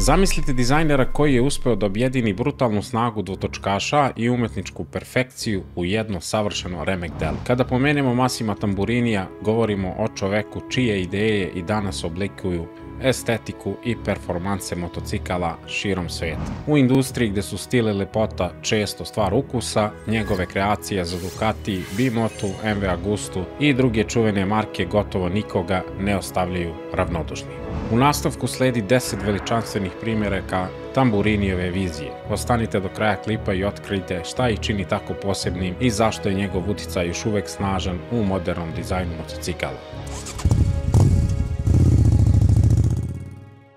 Zamislite dizajnera koji je uspeo da objedini brutalnu snagu dvotočkaša i umetničku perfekciju u jedno savršeno remek delo. Kada pomenemo Massima Tamburinija, govorimo o čoveku čije ideje i danas oblikuju estetiku i performanse motocikala širom sveta. U industriji gde su stil i lepota često stvar ukusa, njegove kreacije za Ducati, B-Motu, MV Agustu i druge čuvene marke gotovo nikoga ne ostavljaju ravnodušni. U nastavku sledi 10 veličanstvenih primjeraka Tamburinijeve vizije. Ostanite do kraja klipa i otkrijte šta ih čini tako posebnim i zašto je njegov uticaj još uvek snažan u modernom dizajnu motocikala.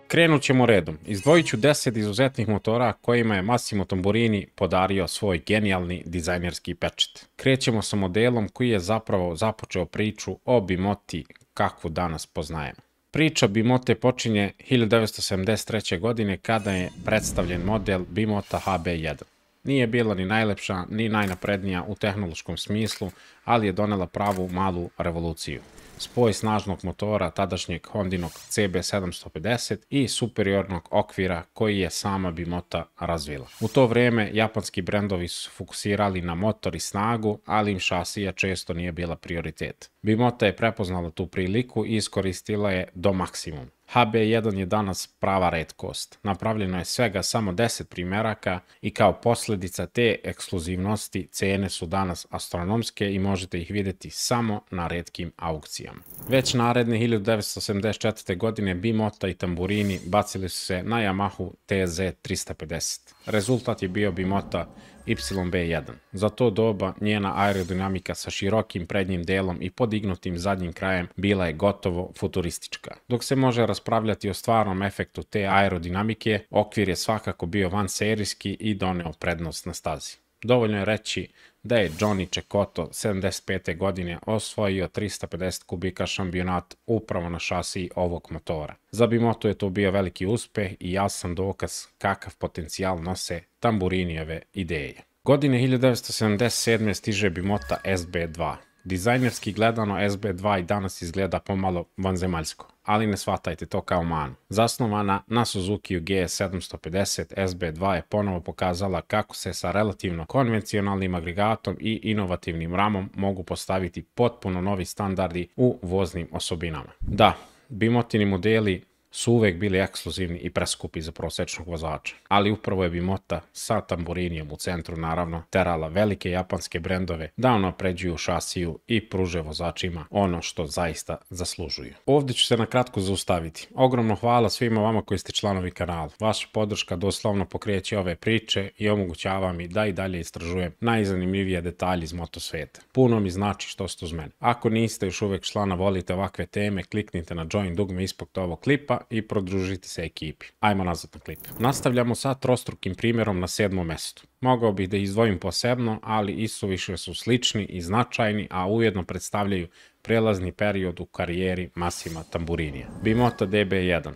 Krenut ćemo redom. Izdvojit ću 10 izuzetnih motora kojima je Massimo Tamburini podario svoj genijalni dizajnerski pečat. Krećemo sa modelom koji je zapravo započeo priču o B-Moti kakvu danas poznajemo. Priča B-Mote počinje 1973. godine kada je predstavljen model B-Mota HB1. Nije bila ni najlepša, ni najnaprednija u tehnološkom smislu, ali je donela pravu malu revoluciju. Spoj snažnog motora tadašnjeg Hondinog CB750 i superiornog okvira koji je sama B-Mota razvila. U to vreme japanski brendovi su fokusirali na motor i snagu, ali im šasija često nije bila prioritet. B-Mota je prepoznala tu priliku i iskoristila je do maksimum. HB1 je danas prava retkost. Napravljeno je svega samo 10 primeraka i kao posljedica te ekskluzivnosti cene su danas astronomske i možete ih vidjeti samo na retkim aukcijama. Već naredne 1974. godine B-Mota i Tamburini bacili su se na Yamahu TZ350. Rezultat je bio B-Mota YB1. Za to doba njena aerodinamika sa širokim prednjim delom i podignutim zadnjim krajem bila je gotovo futuristička. Dok se može raspravljati o stvarnom efektu te aerodinamike, okvir je svakako bio vanserijski i doneo prednost na stazi. Dovoljno je reći da je Johnny Cecotto 75. godine osvojio 350 kubika šampionat upravo na šasiji ovog motora. Za B-Motu je to bio veliki uspeh i jasan dokaz kakav potencijal nose Tamburinijeve ideje. Godine 1977. stiže B-Mota SB2. Dizajnerski gledano SB2 i danas izgleda pomalo vanzemaljsko, ali ne shvatajte to kao manu. Zasnovana na Suzuki GS750, SB2 je ponovo pokazala kako se sa relativno konvencionalnim agregatom i inovativnim ramom mogu postaviti potpuno novi standardi u voznim osobinama. Da, B-Motini modeli su uvek bili ekskluzivni i preskupi za prosečnog vozača, ali upravo je B-Mota sa Tamburinijem u centru naravno terala velike japanske brendove da unapređuju šasiju i pruže vozačima ono što zaista zaslužuju. Ovdje ću se na kratko zaustaviti. Ogromno hvala svima vama koji ste članovi kanala. Vaša podrška doslovno pokreće ove priče i omogućava mi da i dalje istražujem najzanimljivije detalje iz motosveta. Puno mi znači što ste uz mene. Ako niste još uvek člana, volite ovakve teme, kliknite na join dugme ispod ovog klipa i prodružiti se ekipi. Ajmo nazad na klip. Nastavljamo sa trostrukim primjerom na 7. mestu. Mogao bih da izdvojim posebno, ali istoviše su slični i značajni, a ujedno predstavljaju prelazni period u karijeri Massima Tamburinija. B-Mota DB1.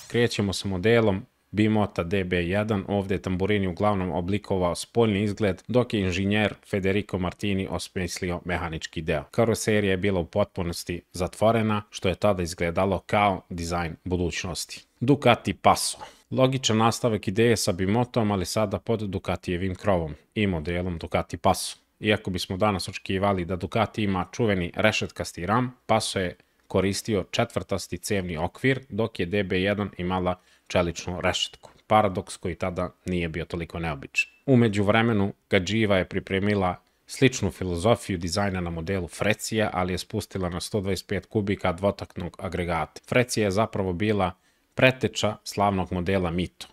Krećemo sa modelom B-Mota DB1, ovdje je Tamburini uglavnom oblikovao spoljni izgled, dok je inženjer Federico Martini osmislio mehanički deo. Karoserija je bila u potpunosti zatvorena, što je tada izgledalo kao dizajn budućnosti. Ducati Passo. Logičan nastavak ideje sa B-Motom, ali sada pod Ducatijevim krovom i modelom Ducati Passo. Iako bismo danas očekivali da Ducati ima čuveni rešetkasti ram, Passo je koristio četvrtasti cevni okvir, dok je DB1 imala čeličnu rešetku. Paradoks koji tada nije bio toliko neobičan. U međuvremenu, Gadživa je pripremila sličnu filozofiju dizajna na modelu Frecija, ali je spustila na 125 kubika dvotaktnog agregata. Frecija je zapravo bila preteča slavnog modela Mito.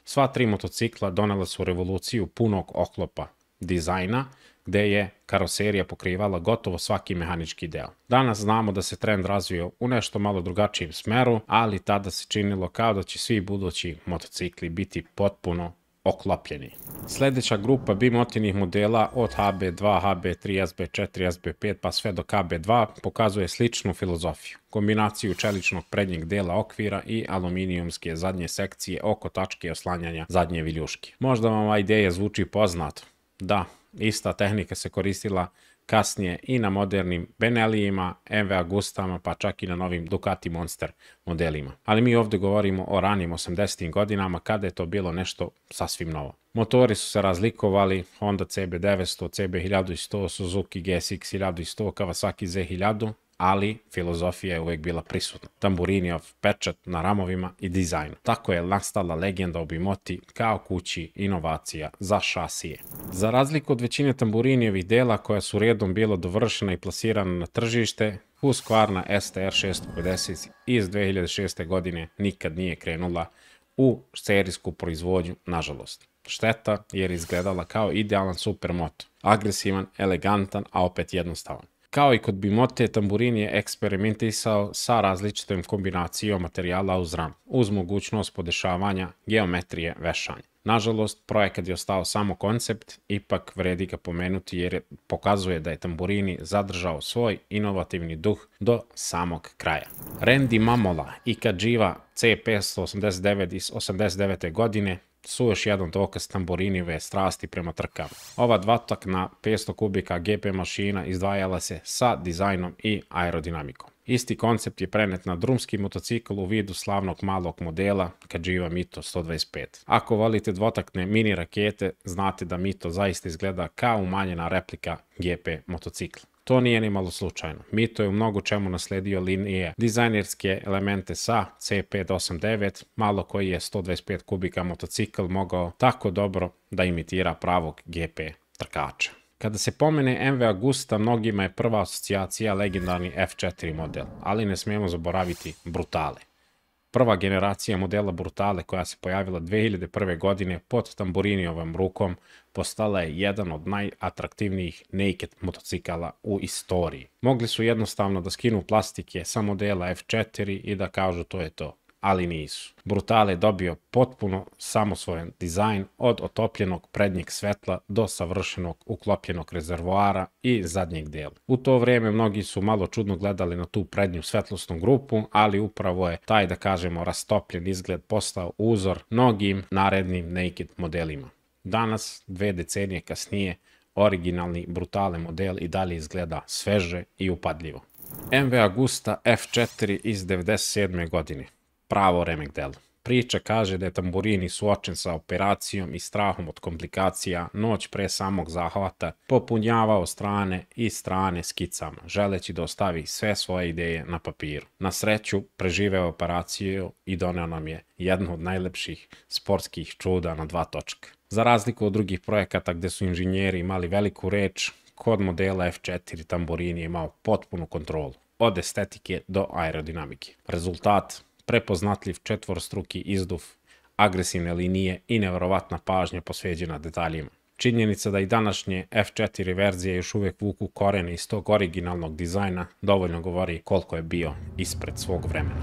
Sva tri motocikla donela su revoluciju punog oklopa dizajna, gde je karoserija pokrivala gotovo svaki mehanički deo. Danas znamo da se trend razvio u nešto malo drugačijem smeru, ali tada se činilo kao da će svi budući motocikli biti potpuno oklopljeni. Sljedeća grupa B-Motinih modela od HB2, HB3, SB4, SB5 pa sve do KB2 pokazuje sličnu filozofiju. Kombinaciju čeličnog prednjeg dela okvira i aluminijumske zadnje sekcije oko tačke oslanjanja zadnje viljuške. Možda vam ova ideja zvuči poznato. Da, ista tehnika se koristila kasnije i na modernim Benellijima, MV Agustama, pa čak i na novim Ducati Monster modelima. Ali mi ovdje govorimo o ranim 80. godinama kada je to bilo nešto sasvim novo. Motori su se razlikovali, Honda CB900, CB1100, Suzuki GSX 1100, Kawasaki Z1000, ali filozofija je uvijek bila prisutna. Tamburinijov pečat na ramovima i dizajnu. Tako je nastala legenda o Bimoti kao kući inovacija za šasije. Za razliku od većine Tamburinijevih dela koja su redom bila dovršena i plasirana na tržište, Husqvarna STR 650 iz 2006. godine nikad nije krenula u serijsku proizvodnju, nažalost. Šteta jer izgledala kao idealan supermoto. Agresivan, elegantan, a opet jednostavan. Kao i kod Bimote, Tamburini je eksperimentisao sa različitom kombinacijom materijala uz ram, uz mogućnost podešavanja geometrije vešanja. Nažalost, projekat je ostao samo koncept, ipak vredi ga pomenuti jer pokazuje da je Tamburini zadržao svoj inovativni duh do samog kraja. Randy Mamola i Cagiva C589 iz 89. godine su još jedan dokaz Tamburinijeve strasti prema trkama. Ova dvotakna 500 kubika GP mašina izdvajala se sa dizajnom i aerodinamikom. Isti koncept je prenet na drumski motocikl u vidu slavnog malog modela Cagiva Mito 125. Ako volite dvotakne mini rakete, znate da Mito zaista izgleda kao umanjena replika GP motocikla. To nije ni malo slučajno. Mito je u mnogo čemu nasledio linije dizajnerske elemente sa C589, malo koji je 125 kubika motocikl mogao tako dobro da imitira pravog GP trkača. Kada se pomene MV Agusta, mnogima je prva asocijacija legendarni F4 model, ali ne smijemo zaboraviti Brutale. Prva generacija modela Brutale koja se pojavila 2001. godine pod Tamburinijovom rukom postala je jedan od najatraktivnijih naked motocikala u istoriji. Mogli su jednostavno da skinu plastike sa modela F4 i da kažu to je to, ali nisu. Brutale je dobio potpuno samosvojen dizajn od otopljenog prednjeg svetla do savršenog uklopljenog rezervoara i zadnjeg dela. U to vrijeme mnogi su malo čudno gledali na tu prednju svetlosnu grupu, ali upravo je taj, da kažemo, rastopljen izgled postao uzor mnogim narednim naked modelima. Danas, 2 decenije kasnije, originalni Brutale model i dalje izgleda sveže i upadljivo. MV Agusta F4 iz 97. godine. Pravo remek delo. Priča kaže da je Tamburini suočen sa operacijom i strahom od komplikacija noć pre samog zahvata popunjavao strane i strane skicama, želeći da ostavi sve svoje ideje na papiru. Na sreću, preživeo operaciju i doneo nam je jedno od najlepših sportskih čuda na 2 točka. Za razliku od drugih projekata gde su inženjeri imali veliku reč, kod modela F4 Tamburini je imao potpunu kontrolu, od estetike do aerodinamike. Rezultat: prepoznatljiv četvorostruki izduv, agresivne linije i neverovatna pažnja posveđena detaljima. Činjenica da i današnje F4 verzije još uvijek vuku korene iz tog originalnog dizajna dovoljno govori koliko je bio ispred svog vremena.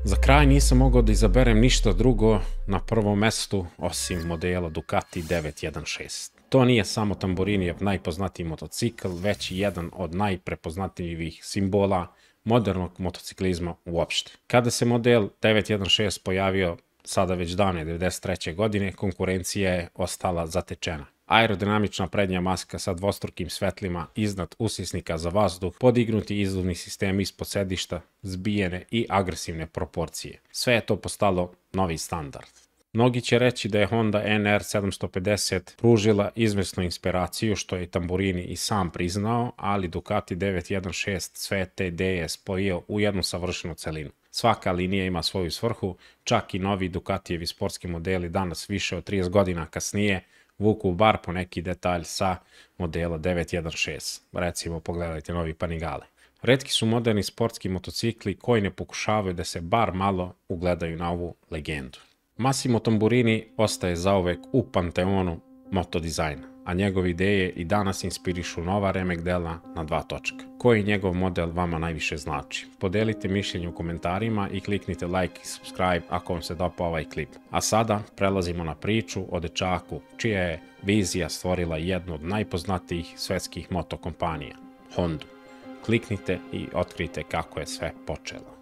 Za kraj nisam mogao da izaberem ništa drugo na prvom mestu osim modela Ducati 916. To nije samo Tamburinijev najpoznatiji motocikl, već i jedan od najprepoznatljivih simbola modernog motociklizma uopšte. Kada se model 916 pojavio sada već davne 93. godine, konkurencija je ostala zatečena. Aerodinamična prednja maska sa dvostrukim svetlima iznad usisnika za vazduh, podignuti izduvni sistem ispod sedišta, zbijene i agresivne proporcije. Sve je to postalo novi standard. Mnogi će reći da je Honda NR 750 pružila izvesnu inspiraciju, što je Tamburini i sam priznao, ali Ducati 916 sve te ideje spojio u jednu savršenu celinu. Svaka linija ima svoju svrhu, čak i novi Ducatijevi sportski modeli danas više od 30 godina kasnije vuku bar po neki detalj sa modela 916. Recimo, pogledajte novi Panigale. Retki su moderni sportski motocikli koji ne pokušavaju da se bar malo ugledaju na ovu legendu. Massimo Tamburini ostaje zauvek u panteonu motodizajna, a njegove ideje i danas inspirišu nova remek dela na 2 točka. Koji njegov model vama najviše znači? Podelite mišljenje u komentarima i kliknite like i subscribe ako vam se dopao ovaj klip. A sada prelazimo na priču o dečaku čija je vizija stvorila jednu od najpoznatijih svetskih motokompanija, Hondu. Kliknite i otkrite kako je sve počelo.